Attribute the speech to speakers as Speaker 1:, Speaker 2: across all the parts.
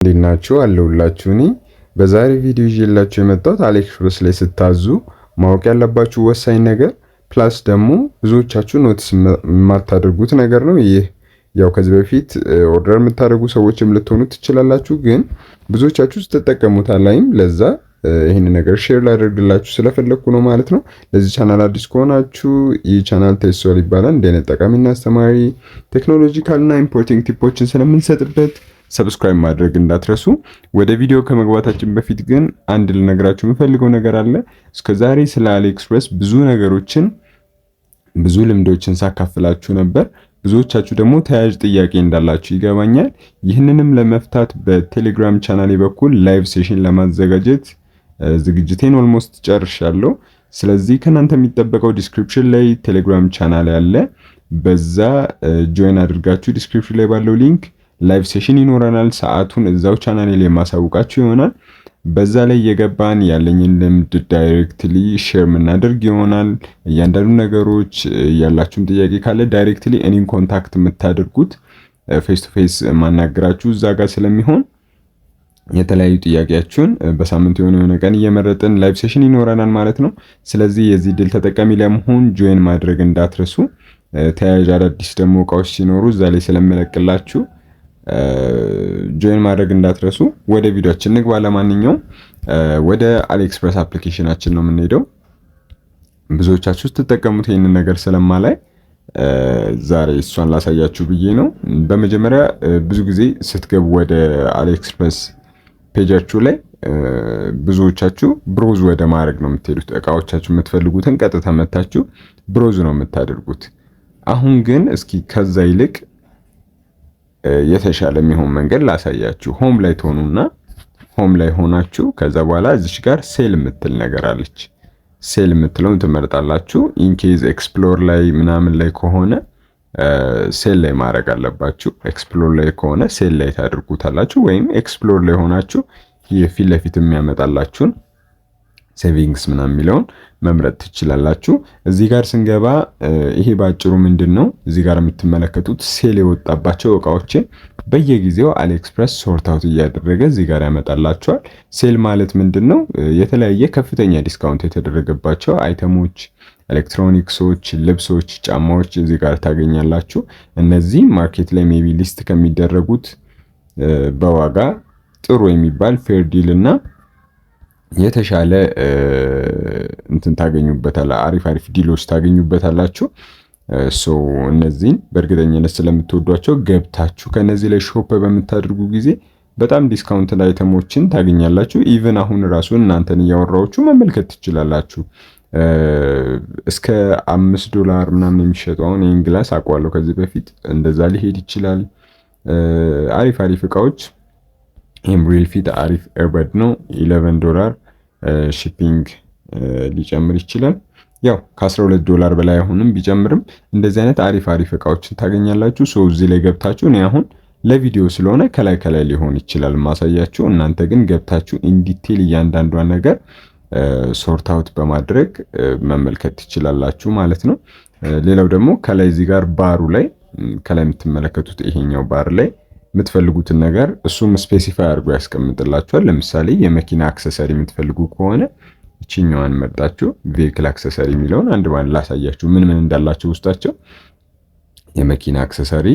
Speaker 1: እንዴት ናችሁ? አለሁላችሁ። እኔ በዛሬ ቪዲዮ ይዤላችሁ የመጣሁት አሊኤክስፕረስ ላይ ስታዙ ማወቅ ያለባችሁ ወሳኝ ነገር ፕላስ ደግሞ ብዙዎቻችሁ ኖቲስ የማታደርጉት ነገር ነው። ይህ ያው ከዚህ በፊት ኦርደር የምታደርጉ ሰዎችም ልትሆኑ ትችላላችሁ፣ ግን ብዙዎቻችሁ ስትጠቀሙት አላይም። ለዛ ይህን ነገር ሼር ላደርግላችሁ ስለፈለኩ ነው ማለት ነው። ለዚህ ቻናል አዲስ ከሆናችሁ ይህ ቻናል ቴስሶል ይባላል። እንደነ ጠቃሚና አስተማሪ ቴክኖሎጂካልና ኢምፖርቲንግ ቲፖችን ስለምንሰጥበት ሰብስክራይብ ማድረግ እንዳትረሱ። ወደ ቪዲዮ ከመግባታችን በፊት ግን አንድ ልነግራችሁ የምፈልገው ነገር አለ። እስከዛሬ ስለ አሊኤክስፕረስ ብዙ ነገሮችን ብዙ ልምዶችን ሳካፍላችሁ ነበር። ብዙዎቻችሁ ደግሞ ተያያዥ ጥያቄ እንዳላችሁ ይገባኛል። ይህንንም ለመፍታት በቴሌግራም ቻናሌ በኩል ላይቭ ሴሽን ለማዘጋጀት ዝግጅቴን ኦልሞስት ጨርሻለሁ። ስለዚህ ከናንተ የሚጠበቀው ዲስክሪፕሽን ላይ ቴሌግራም ቻናል ያለ በዛ ጆይን አድርጋችሁ ዲስክሪፕሽን ላይ ባለው ሊንክ ላይቭ ሴሽን ይኖረናል። ሰዓቱን እዛው ቻናሌ ላይ የማሳውቃችሁ ይሆናል። በዛ ላይ የገባን ያለኝን ልምድ ዳይሬክትሊ ሼር የምናደርግ ይሆናል። እያንዳንዱ ነገሮች ያላችሁም ጥያቄ ካለ ዳይሬክትሊ እኔን ኮንታክት የምታደርጉት ፌስ ቱ ፌስ ማናገራችሁ እዛ ጋር ስለሚሆን የተለያዩ ጥያቄያችሁን በሳምንት የሆነ ቀን እየመረጥን ላይቭ ሴሽን ይኖረናል ማለት ነው። ስለዚህ የዚህ ድል ተጠቃሚ ለመሆን ጆይን ማድረግ እንዳትረሱ። ተያያዥ አዳዲስ ደግሞ እቃዎች ሲኖሩ እዛ ላይ ስለምለቅላችሁ ጆይን ማድረግ እንዳትረሱ። ወደ ቪዲዮአችን እንግባ። ለማንኛውም ወደ አሊኤክስፕረስ አፕሊኬሽናችን ነው የምንሄደው። ብዙዎቻችሁ ስትጠቀሙት ይሄንን ነገር ስለማላይ ዛሬ እሷን ላሳያችሁ ብዬ ነው። በመጀመሪያ ብዙ ጊዜ ስትገቡ ወደ አሊኤክስፕረስ ፔጃችሁ ላይ ብዙዎቻችሁ ብሮዝ ወደ ማድረግ ነው የምትሄዱት። እቃዎቻችሁ የምትፈልጉትን ቀጥታ መታችሁ ብሮዝ ነው የምታደርጉት። አሁን ግን እስኪ ከዛ ይልቅ የተሻለ የሚሆን መንገድ ላሳያችሁ። ሆም ላይ ትሆኑና ሆም ላይ ሆናችሁ ከዛ በኋላ እዚች ጋር ሴል የምትል ነገር አለች። ሴል የምትለውን ትመርጣላችሁ። ኢንኬዝ ኤክስፕሎር ላይ ምናምን ላይ ከሆነ ሴል ላይ ማድረግ አለባችሁ። ኤክስፕሎር ላይ ከሆነ ሴል ላይ ታደርጉታላችሁ። ወይም ኤክስፕሎር ላይ ሆናችሁ የፊት ለፊት የሚያመጣላችሁን ሴቪንግስ ምናምን የሚለውን መምረጥ ትችላላችሁ። እዚህ ጋር ስንገባ ይሄ ባጭሩ ምንድነው እዚህ ጋር የምትመለከቱት ሴል የወጣባቸው እቃዎችን በየጊዜው አሊኤክስፕረስ ሶርት አውት እያደረገ እዚህ ጋር ያመጣላችኋል። ሴል ማለት ምንድነው? የተለያየ ከፍተኛ ዲስካውንት የተደረገባቸው አይተሞች፣ ኤሌክትሮኒክሶች፣ ልብሶች፣ ጫማዎች እዚህ ጋር ታገኛላችሁ። እነዚህ ማርኬት ላይ ሜቢ ሊስት ከሚደረጉት በዋጋ ጥሩ የሚባል ፌር ዲል እና የተሻለ እንትን ታገኙበታል። አሪፍ ዲሎች ታገኙበታላችሁ። ሶ እነዚህን በእርግጠኝነት ስለምትወዷቸው ገብታችሁ ከነዚህ ላይ ሾፕ በምታደርጉ ጊዜ በጣም ዲስካውንት አይተሞችን ታገኛላችሁ። ኢቭን አሁን ራሱ እናንተን እያወራችሁ መመልከት ትችላላችሁ። እስከ $5 ምናምን የሚሸጠው አሁን ይሄን ግላስ አውቀዋለሁ ከዚህ በፊት እንደዛ ሊሄድ ይችላል። አሪፍ እቃዎች ይሄም ሪል ፊት አሪፍ ኤርበድ ነው $11 ሺፒንግ ሊጨምር ይችላል። ያው ከ$12 በላይ አሁንም ቢጨምርም እንደዚህ አይነት አሪፍ እቃዎችን ታገኛላችሁ። ሶ እዚህ ላይ ገብታችሁ እኔ አሁን ለቪዲዮ ስለሆነ ከላይ ሊሆን ይችላል ማሳያችሁ። እናንተ ግን ገብታችሁ ኢን ዲቴል እያንዳንዷን ነገር ሶርት አውት በማድረግ መመልከት ትችላላችሁ ማለት ነው። ሌላው ደግሞ ከላይ እዚህ ጋር ባሩ ላይ ከላይ የምትመለከቱት ይሄኛው ባር ላይ የምትፈልጉትን ነገር እሱም ስፔሲፋይ አድርጎ ያስቀምጥላችኋል። ለምሳሌ የመኪና አክሰሰሪ የምትፈልጉ ከሆነ እቺኛዋን መርጣችሁ ቬሂክል አክሰሰሪ የሚለውን አንድ ባንድ ላሳያችሁ ምን እንዳላቸው ውስጣቸው። የመኪና አክሰሰሪ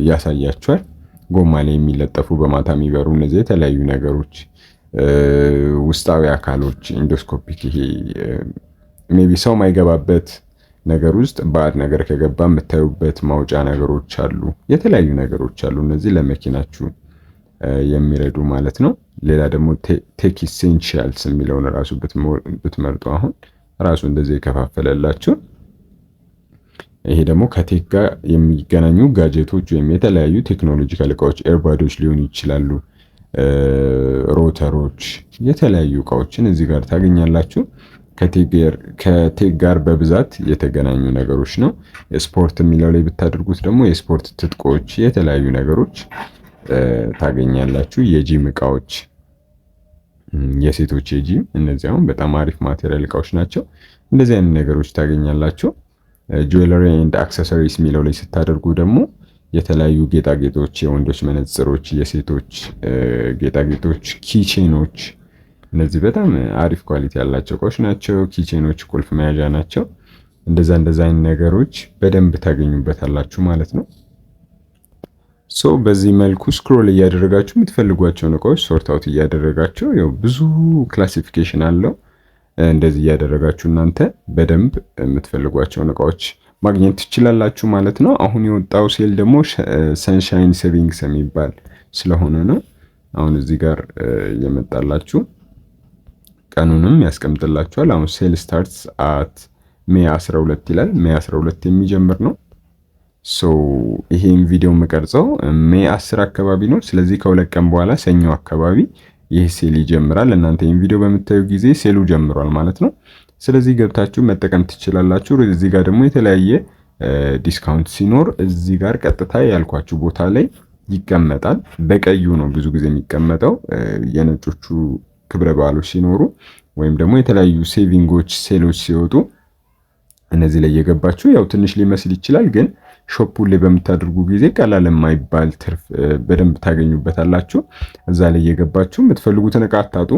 Speaker 1: ያሳያችኋል። ጎማ ላይ የሚለጠፉ በማታ የሚበሩ እነዚህ የተለያዩ ነገሮች፣ ውስጣዊ አካሎች፣ ኢንዶስኮፒክ ይሄ ሜቢ ሰው ማይገባበት ነገር ውስጥ ባድ ነገር ከገባ የምታዩበት ማውጫ ነገሮች አሉ። የተለያዩ ነገሮች አሉ። እነዚህ ለመኪናችሁ የሚረዱ ማለት ነው። ሌላ ደግሞ ቴክ ኢሴንሻልስ የሚለውን ራሱ ብትመርጡ አሁን ራሱ እንደዚህ የከፋፈለላችሁ። ይሄ ደግሞ ከቴክ ጋር የሚገናኙ ጋጀቶች ወይም የተለያዩ ቴክኖሎጂካል እቃዎች ኤርባዶች ሊሆኑ ይችላሉ። ሮተሮች፣ የተለያዩ እቃዎችን እዚህ ጋር ታገኛላችሁ። ከቴክ ጋር በብዛት የተገናኙ ነገሮች ነው። ስፖርት የሚለው ላይ ብታደርጉት ደግሞ የስፖርት ትጥቆች፣ የተለያዩ ነገሮች ታገኛላችሁ። የጂም እቃዎች፣ የሴቶች የጂም እነዚህ አሁን በጣም አሪፍ ማቴሪያል እቃዎች ናቸው። እንደዚህ አይነት ነገሮች ታገኛላችሁ። ጁዌለሪ ኤንድ አክሰሰሪስ የሚለው ላይ ስታደርጉ ደግሞ የተለያዩ ጌጣጌጦች፣ የወንዶች መነጽሮች፣ የሴቶች ጌጣጌጦች፣ ኪቼኖች እነዚህ በጣም አሪፍ ኳሊቲ ያላቸው እቃዎች ናቸው። ኪቼኖች ቁልፍ መያዣ ናቸው። እንደዛ አይነት ነገሮች በደንብ ታገኙበታላችሁ ማለት ነው። ሶ በዚህ መልኩ ስክሮል እያደረጋችሁ የምትፈልጓቸውን እቃዎች ሶርት አውት እያደረጋችሁ ያው ብዙ ክላሲፊኬሽን አለው። እንደዚህ እያደረጋችሁ እናንተ በደንብ የምትፈልጓቸውን እቃዎች ማግኘት ትችላላችሁ ማለት ነው። አሁን የወጣው ሴል ደግሞ ሰንሻይን ሴቪንግስ የሚባል ስለሆነ ነው። አሁን እዚህ ጋር የመጣላችሁ ቀኑንም ያስቀምጥላችኋል። አሁን ሴል ስታርትስ አት ሜይ 12 ይላል። ሜይ 12 የሚጀምር ነው። ሶ ይሄን ቪዲዮ የምቀርጸው ሜይ 10 አካባቢ ነው። ስለዚህ ከሁለት ቀን በኋላ ሰኞ አካባቢ ይህ ሴል ይጀምራል። እናንተ ይሄን ቪዲዮ በምታዩ ጊዜ ሴሉ ጀምሯል ማለት ነው። ስለዚህ ገብታችሁ መጠቀም ትችላላችሁ። እዚህ ጋር ደግሞ የተለያየ ዲስካውንት ሲኖር እዚህ ጋር ቀጥታ ያልኳችሁ ቦታ ላይ ይቀመጣል። በቀዩ ነው ብዙ ጊዜ የሚቀመጠው የነጮቹ ክብረ በዓሎች ሲኖሩ ወይም ደግሞ የተለያዩ ሴቪንጎች ሴሎች ሲወጡ እነዚህ ላይ የገባችሁ ያው ትንሽ ሊመስል ይችላል፣ ግን ሾፑ ላይ በምታደርጉ ጊዜ ቀላል የማይባል ትርፍ በደንብ ታገኙበታላችሁ። እዛ ላይ የገባችሁ የምትፈልጉትን እቃ አታጡ።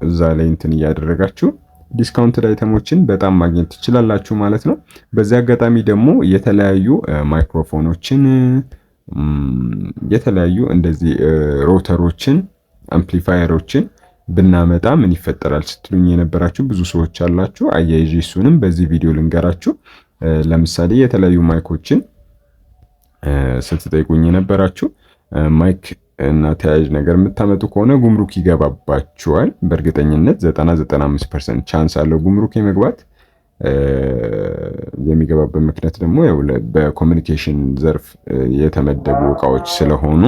Speaker 1: እዛ ላይ እንትን እያደረጋችሁ ዲስካውንት አይተሞችን በጣም ማግኘት ትችላላችሁ ማለት ነው። በዚህ አጋጣሚ ደግሞ የተለያዩ ማይክሮፎኖችን፣ የተለያዩ እንደዚህ ሮተሮችን፣ አምፕሊፋየሮችን ብናመጣ ምን ይፈጠራል ስትሉኝ የነበራችሁ ብዙ ሰዎች አላችሁ። አያይዤ እሱንም በዚህ ቪዲዮ ልንገራችሁ። ለምሳሌ የተለያዩ ማይኮችን ስትጠይቁኝ የነበራችሁ ማይክ እና ተያያዥ ነገር የምታመጡ ከሆነ ጉምሩክ ይገባባችኋል። በእርግጠኝነት 90-95% ቻንስ አለው ጉምሩክ የመግባት። የሚገባበት ምክንያት ደግሞ ያው በኮሚኒኬሽን ዘርፍ የተመደቡ እቃዎች ስለሆኑ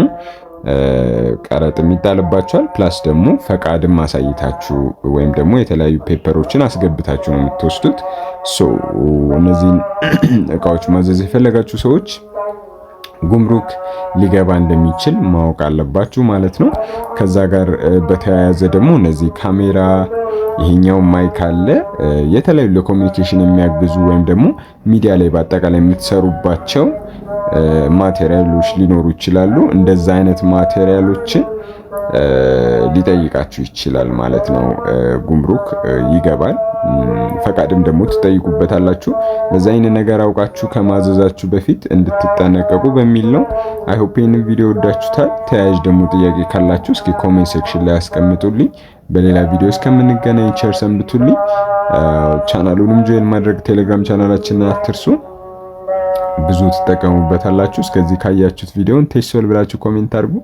Speaker 1: ቀረጥ የሚጣልባቸዋል። ፕላስ ደግሞ ፈቃድም ማሳይታችሁ ወይም ደግሞ የተለያዩ ፔፐሮችን አስገብታችሁ ነው የምትወስዱት። እነዚህን እቃዎች ማዘዝ የፈለጋችሁ ሰዎች ጉምሩክ ሊገባ እንደሚችል ማወቅ አለባችሁ ማለት ነው። ከዛ ጋር በተያያዘ ደግሞ እነዚህ ካሜራ፣ ይሄኛው ማይክ አለ። የተለያዩ ለኮሚኒኬሽን የሚያግዙ ወይም ደግሞ ሚዲያ ላይ በአጠቃላይ የምትሰሩባቸው ማቴሪያሎች ሊኖሩ ይችላሉ። እንደዛ አይነት ማቴሪያሎችን ሊጠይቃችሁ ይችላል ማለት ነው። ጉምሩክ ይገባል። ፈቃድም ደግሞ ትጠይቁበታላችሁ። ለዛ አይነት ነገር አውቃችሁ ከማዘዛችሁ በፊት እንድትጠነቀቁ በሚል ነው። አይ ሆፕ ይህንን ቪዲዮ ወዳችሁታል። ተያያዥ ደግሞ ጥያቄ ካላችሁ እስኪ ኮሜንት ሴክሽን ላይ ያስቀምጡልኝ። በሌላ ቪዲዮ እስከምንገናኝ ቸር ሰንብቱልኝ። ቻናሉንም ጆይን ማድረግ ቴሌግራም ቻናላችንን አትርሱ። ብዙ ትጠቀሙበታላችሁ። እስከዚህ ካያችሁት ቪዲዮን ቴስቶል ብላችሁ ኮሜንት አድርጉ።